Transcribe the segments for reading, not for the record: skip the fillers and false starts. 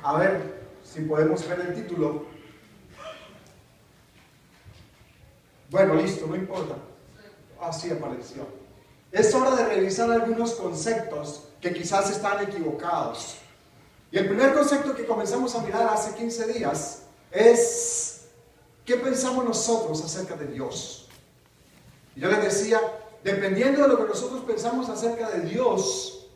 A ver si podemos ver el título. Bueno, listo, no importa. Así apareció. Es hora de revisar algunos conceptos que quizás están equivocados. Y el primer concepto que comenzamos a mirar hace 15 días es ¿qué pensamos nosotros acerca de Dios? Y yo les decía, dependiendo de lo que nosotros pensamos acerca de Dios,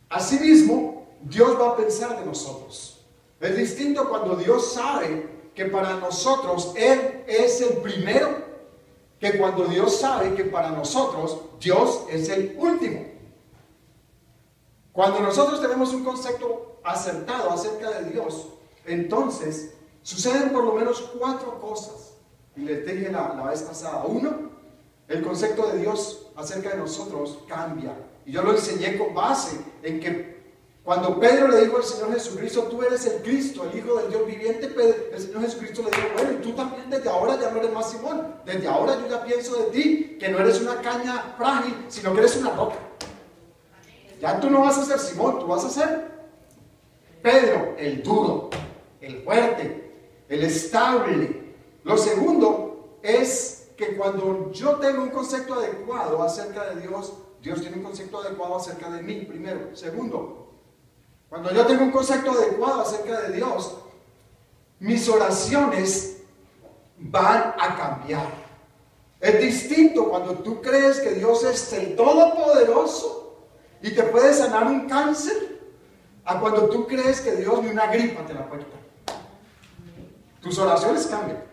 asimismo, Dios va a pensar de nosotros. Es distinto cuando Dios sabe que para nosotros Él es el primero, que cuando Dios sabe que para nosotros Dios es el último. Cuando nosotros tenemos un concepto acertado acerca de Dios, entonces suceden por lo menos 4 cosas. Y les dije la vez pasada. 1, el concepto de Dios acerca de nosotros cambia. Y yo lo enseñé con base en que cuando Pedro le dijo al Señor Jesucristo, tú eres el Cristo, el Hijo del Dios viviente, el Señor Jesucristo le dijo, bueno, y tú también desde ahora ya no eres más Simón. Desde ahora yo ya pienso de ti que no eres una caña frágil, sino que eres una roca. Ya tú no vas a ser Simón, tú vas a ser Pedro, el duro, el fuerte, el estable. Lo segundo es que cuando yo tengo un concepto adecuado acerca de Dios, Dios tiene un concepto adecuado acerca de mí, primero. Segundo, cuando yo tengo un concepto adecuado acerca de Dios, mis oraciones van a cambiar. Es distinto cuando tú crees que Dios es el Todopoderoso y te puede sanar un cáncer, a cuando tú crees que Dios ni una gripa te la puede quitar. Tus oraciones cambian.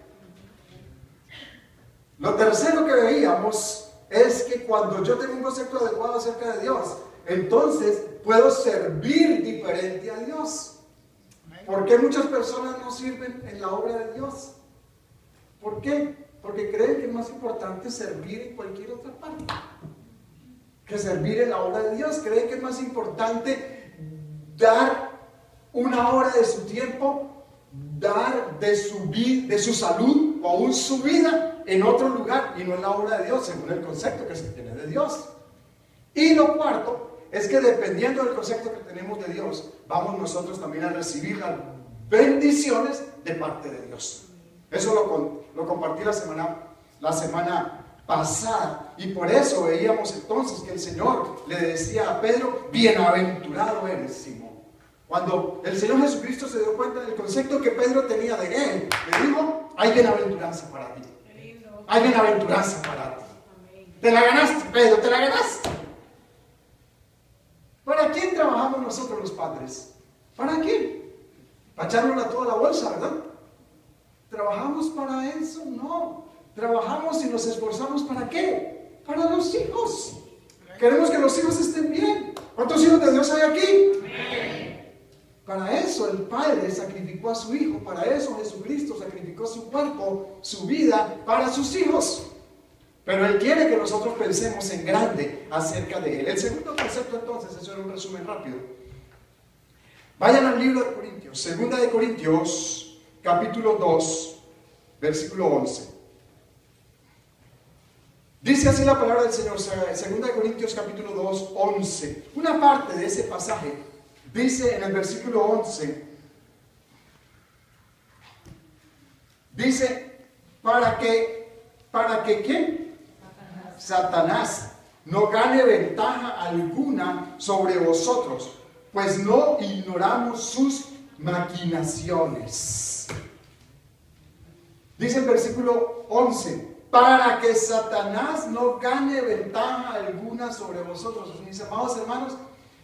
Lo tercero que veíamos es que cuando yo tengo un concepto adecuado acerca de Dios, entonces puedo servir diferente a Dios. ¿Por qué muchas personas no sirven en la obra de Dios? ¿Por qué? Porque creen que es más importante servir en cualquier otra parte que servir en la obra de Dios. Creen que es más importante dar una hora de su tiempo, dar de su salud o aún su vida en otro lugar y no en la obra de Dios, según el concepto que se tiene de Dios. Y lo cuarto es que dependiendo del concepto que tenemos de Dios, vamos nosotros también a recibir las bendiciones de parte de Dios. Eso lo compartí la semana pasada, y por eso veíamos entonces que el Señor le decía a Pedro, bienaventurado eres, Simón. Cuando el Señor Jesucristo se dio cuenta del concepto que Pedro tenía de Él, le dijo, hay bienaventuranza para ti. Hay bienaventuranza para ti. Te la ganaste, Pedro, te la ganaste. ¿Para quién trabajamos nosotros los padres? ¿Para quién? Para echarnos a toda la bolsa, ¿verdad? ¿Trabajamos para eso? No. Trabajamos y nos esforzamos ¿para qué? Para los hijos. Queremos que los hijos estén bien. ¿Cuántos hijos de Dios hay aquí? Para eso el Padre sacrificó a su Hijo, para eso Jesucristo sacrificó su cuerpo, su vida, para sus hijos. Pero Él quiere que nosotros pensemos en grande acerca de Él. El segundo concepto entonces, eso era un resumen rápido. Vayan al libro de Corintios, 2 de Corintios, capítulo 2, versículo 11. Dice así la palabra del Señor, 2 de Corintios, capítulo 2, 11. Una parte de ese pasaje dice en el versículo 11, dice, ¿para que qué? Satanás no gane ventaja alguna sobre vosotros, pues no ignoramos sus maquinaciones. Dice el versículo 11, para que Satanás no gane ventaja alguna sobre vosotros. Mis amados hermanos,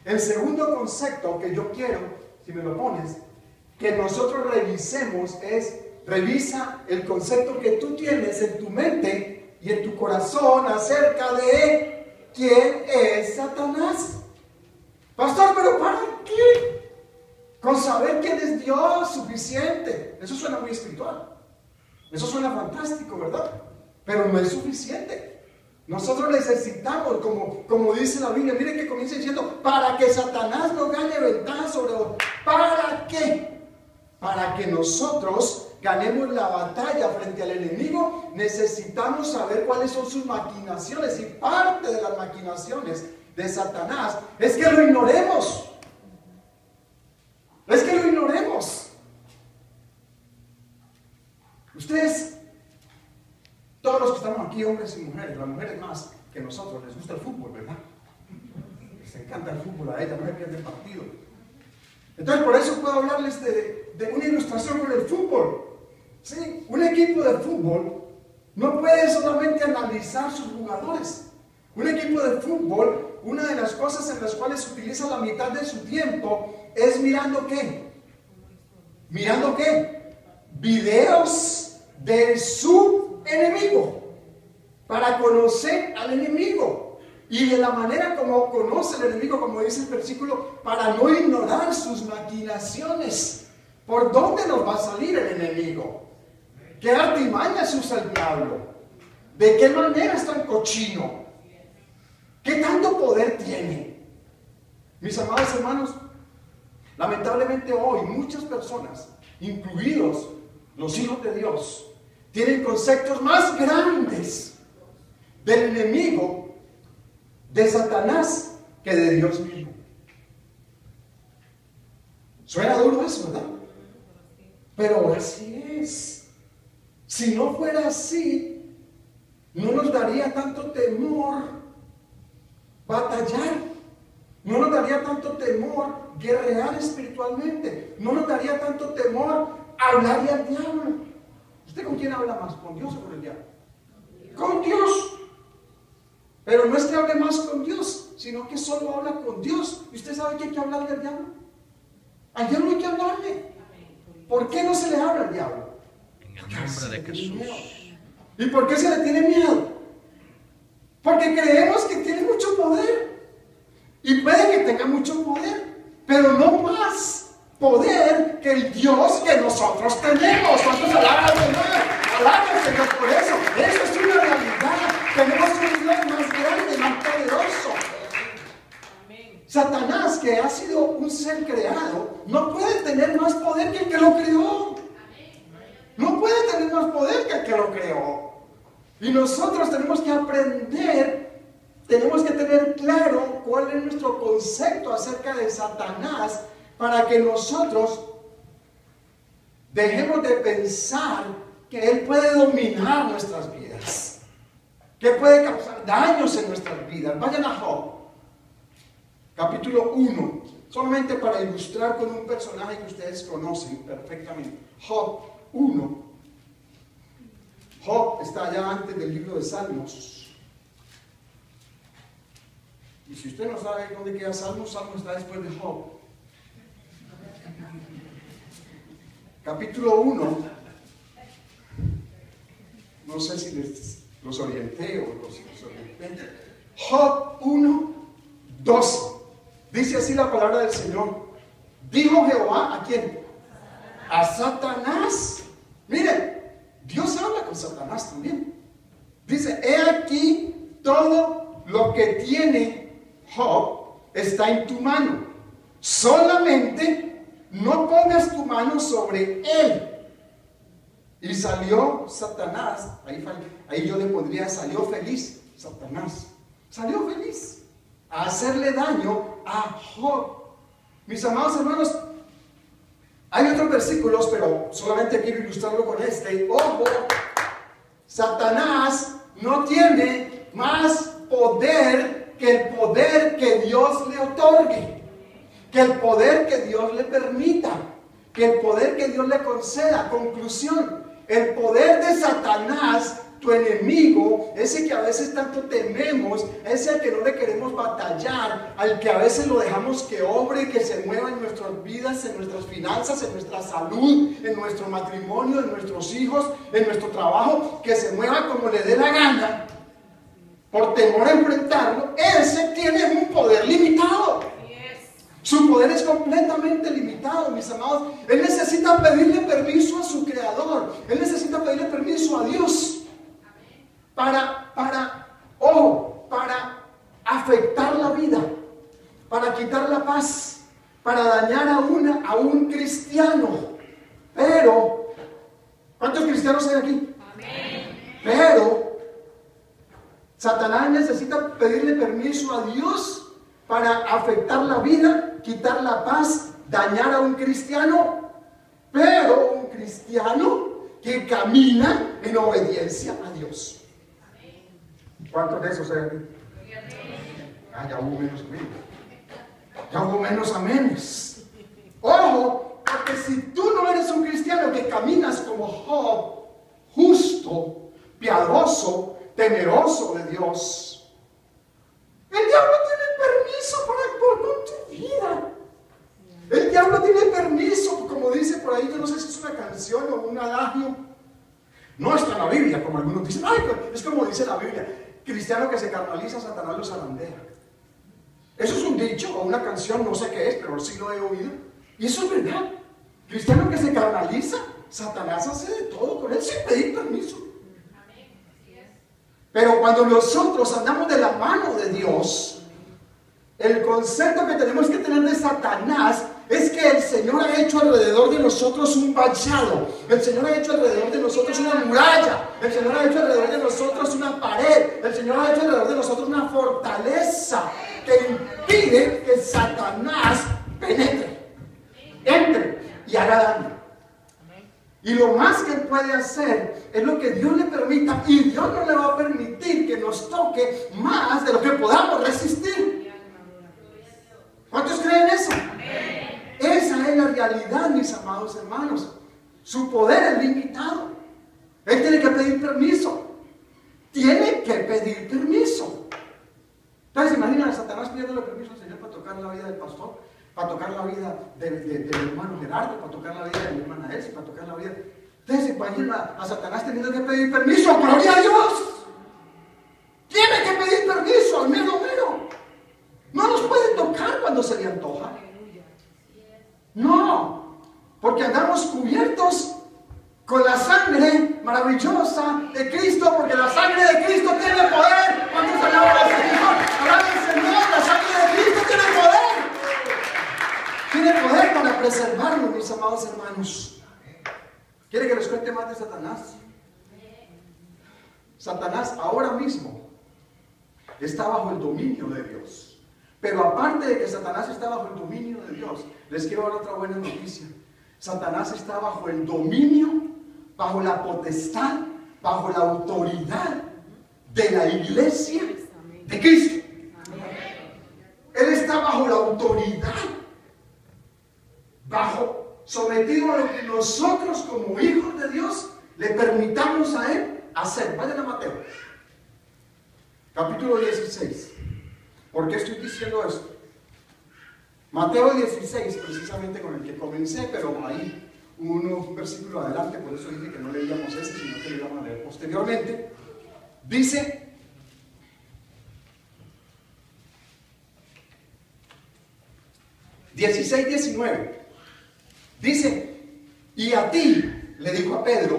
el segundo concepto que yo quiero, si me lo pones, que nosotros revisemos es, revisa el concepto que tú tienes en tu mente y en tu corazón acerca de quién es Satanás. Pastor, ¿pero para qué? Con saber quién es Dios, suficiente. Eso suena muy espiritual. Eso suena fantástico, ¿verdad? Pero no es suficiente. Nosotros necesitamos, como dice la Biblia, miren que comienza diciendo, para que Satanás no gane ventaja sobre vos. ¿Para qué? Para que nosotros ganemos la batalla frente al enemigo, necesitamos saber cuáles son sus maquinaciones. Y parte de las maquinaciones de Satanás es que lo ignoremos. aquí hombres y mujeres, las mujeres más que nosotros, les gusta el fútbol, ¿verdad? Les encanta el fútbol, a ella no se pierde el partido. Entonces por eso puedo hablarles de una ilustración con el fútbol. ¿Sí? Un equipo de fútbol no puede solamente analizar sus jugadores. Un equipo de fútbol, una de las cosas en las cuales utiliza la mitad de su tiempo es mirando ¿qué? ¿Mirando qué? Videos de su enemigo, para conocer al enemigo. Y de la manera como conoce el enemigo, como dice el versículo, para no ignorar sus maquinaciones. ¿Por dónde nos va a salir el enemigo? ¿Qué artimañas usa el diablo? ¿De qué manera es tan cochino? ¿Qué tanto poder tiene? Mis amados hermanos, lamentablemente hoy muchas personas, incluidos los hijos de Dios, tienen conceptos más grandes del enemigo, de Satanás, que de Dios mismo. Suena duro eso, ¿verdad? Pero así es. Si no fuera así, no nos daría tanto temor batallar, no nos daría tanto temor guerrear espiritualmente, no nos daría tanto temor hablarle al diablo. ¿Usted con quién habla más? ¿Con Dios o con el diablo? Con Dios. Pero no es que hable más con Dios, sino que solo habla con Dios. ¿Y usted sabe que hay que hablarle al diablo? Al diablo hay que hablarle. ¿Por qué no se le habla al diablo? En el nombre de Jesús. ¿Y por qué se le tiene miedo? Porque creemos que tiene mucho poder. Y puede que tenga mucho poder, pero no más poder que el Dios que nosotros tenemos. ¿Cuántos alaban al Señor? Alaban al Señor por eso. Eso es una realidad. Tenemos un Dios más grande, más poderoso. Satanás, que ha sido un ser creado, no puede tener más poder que el que lo creó. No puede tener más poder que el que lo creó. Y nosotros tenemos que aprender, tenemos que tener claro cuál es nuestro concepto acerca de Satanás, para que nosotros dejemos de pensar que él puede dominar nuestras vidas, que puede causar daños en nuestras vidas. Vayan a Job, capítulo 1, solamente para ilustrar con un personaje que ustedes conocen perfectamente. Job 1. Job está allá antes del libro de Salmos. Y si usted no sabe dónde queda Salmos, Salmos está después de Job. Capítulo 1. No sé si los orienté o los orienté. Job 1, 12. Dice así la palabra del Señor. Dijo Jehová, ¿a quién? A Satanás. Miren, Dios habla con Satanás también. Dice, he aquí todo lo que tiene Job está en tu mano. Solamente no pongas tu mano sobre él. Y salió Satanás, ahí yo le pondría, salió feliz Satanás. Salió feliz a hacerle daño a Job. Mis amados hermanos, hay otros versículos, pero solamente quiero ilustrarlo con este. Ojo, Satanás no tiene más poder que el poder que Dios le otorgue, que el poder que Dios le permita, que el poder que Dios le conceda. Conclusión, el poder de Satanás, tu enemigo, ese que a veces tanto tememos, ese al que no le queremos batallar, al que a veces lo dejamos que obre, que se mueva en nuestras vidas, en nuestras finanzas, en nuestra salud, en nuestro matrimonio, en nuestros hijos, en nuestro trabajo, que se mueva como le dé la gana, por temor a enfrentarlo. Ese tiene un poder limitado. Su poder es completamente limitado, mis amados. Él necesita pedirle permiso a su Creador. Él necesita pedirle permiso a Dios para afectar la vida, para quitar la paz, para dañar a un cristiano. Pero, ¿cuántos cristianos hay aquí? Amén. Pero Satanás necesita pedirle permiso a Dios para afectar la vida, quitar la paz, dañar a un cristiano. Pero un cristiano que camina en obediencia a Dios. ¿Cuántos de esos hay aquí? Ya hubo menos amén. Ya hubo menos aménes. Ojo, porque si tú no eres un cristiano que caminas como Job, justo, piadoso, temeroso de Dios, el diablo tiene permiso para actuar con tu vida. El diablo tiene permiso, como dice por ahí, yo no sé si es una canción o un adagio. No está en la Biblia, como algunos dicen. Ay, es como dice la Biblia: cristiano que se carnaliza, Satanás lo zarandea. Eso es un dicho o una canción, no sé qué es, pero sí lo he oído. Y eso es verdad. Cristiano que se carnaliza, Satanás hace de todo con él sin pedir permiso. Pero cuando nosotros andamos de la mano de Dios, el concepto que tenemos que tener de Satanás es que el Señor ha hecho alrededor de nosotros un vallado. El Señor ha hecho alrededor de nosotros una muralla. El Señor ha hecho alrededor de nosotros una pared. El Señor ha hecho alrededor de nosotros una fortaleza que impide que Satanás penetre, entre y haga daño. Y lo más que él puede hacer es lo que Dios le permita, y Dios no le va a permitir que nos toque más de lo que podamos resistir. ¿Cuántos creen eso? Esa es la realidad, mis amados hermanos. Su poder es limitado. Él tiene que pedir permiso. Tiene que pedir permiso. Entonces, imaginen a Satanás pidiéndole permiso al Señor para tocar la vida del pastor, para tocar la vida del hermano Gerardo, para tocar la vida de mi hermana Elsie, para tocar la vida. Entonces, imaginen a Satanás teniendo que pedir permiso. ¡Gloria a Dios! Tiene que pedir permiso, al menos. No nos puede tocar cuando se le antoja. No, porque andamos cubiertos con la sangre maravillosa de Cristo, porque la sangre de Cristo tiene poder. ¿Cuántos alaban al Señor? Alaban al Señor, la sangre de Cristo tiene poder. Tiene poder para preservarnos, mis amados hermanos. ¿Quiere que les cuente más de Satanás? Satanás ahora mismo está bajo el dominio de Dios. Pero aparte de que Satanás está bajo el dominio de Dios, les quiero dar otra buena noticia. Satanás está bajo el dominio, bajo la potestad, bajo la autoridad de la iglesia de Cristo. Él está bajo la autoridad, sometido a lo que nosotros como hijos de Dios le permitamos a Él hacer. Vayan a Mateo, capítulo 16. ¿Por qué estoy diciendo esto? Mateo 16, precisamente con el que comencé, pero ahí un versículo adelante, por eso dije que no leíamos ese, sino que lo íbamos a leer posteriormente. Dice: 16:19. Dice: y a ti, le dijo a Pedro,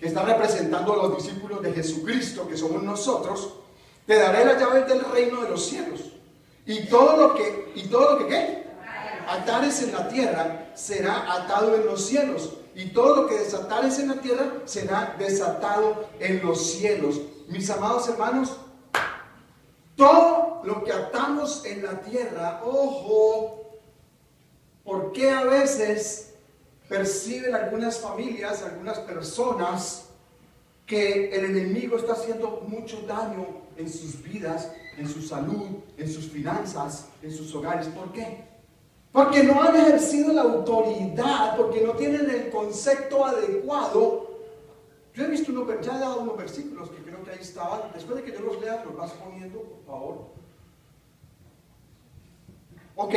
que está representando a los discípulos de Jesucristo, que somos nosotros, te daré las llaves del reino de los cielos. Y todo lo que ¿qué? Atares en la tierra será atado en los cielos. Y todo lo que desatares en la tierra será desatado en los cielos. Mis amados hermanos, todo lo que atamos en la tierra, ojo, porque a veces perciben algunas familias, algunas personas, que el enemigo está haciendo mucho daño en sus vidas, en su salud, en sus finanzas, en sus hogares. ¿Por qué? Porque no han ejercido la autoridad, porque no tienen el concepto adecuado. Yo he visto ya he dado unos versículos que creo que ahí estaban. Después de que yo los lea, los vas poniendo, por favor. Ok.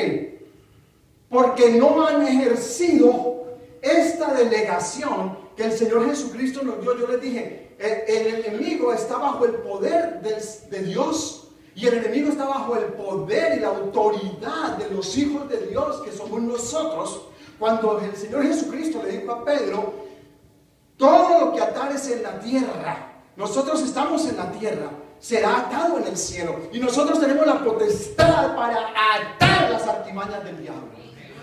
Porque no han ejercido esta delegación que el Señor Jesucristo nos dio. Yo les dije, el enemigo está bajo el poder de Dios, y el enemigo está bajo el poder y la autoridad de los hijos de Dios, que somos nosotros. Cuando el Señor Jesucristo le dijo a Pedro: todo lo que atares en la tierra, nosotros estamos en la tierra, será atado en el cielo. Y nosotros tenemos la potestad para atar las artimañas del diablo.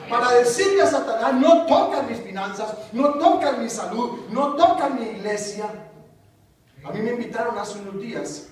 Para decirle a Satanás: no tocan mis finanzas, no tocan mi salud, no tocan mi iglesia. A mí me invitaron hace unos días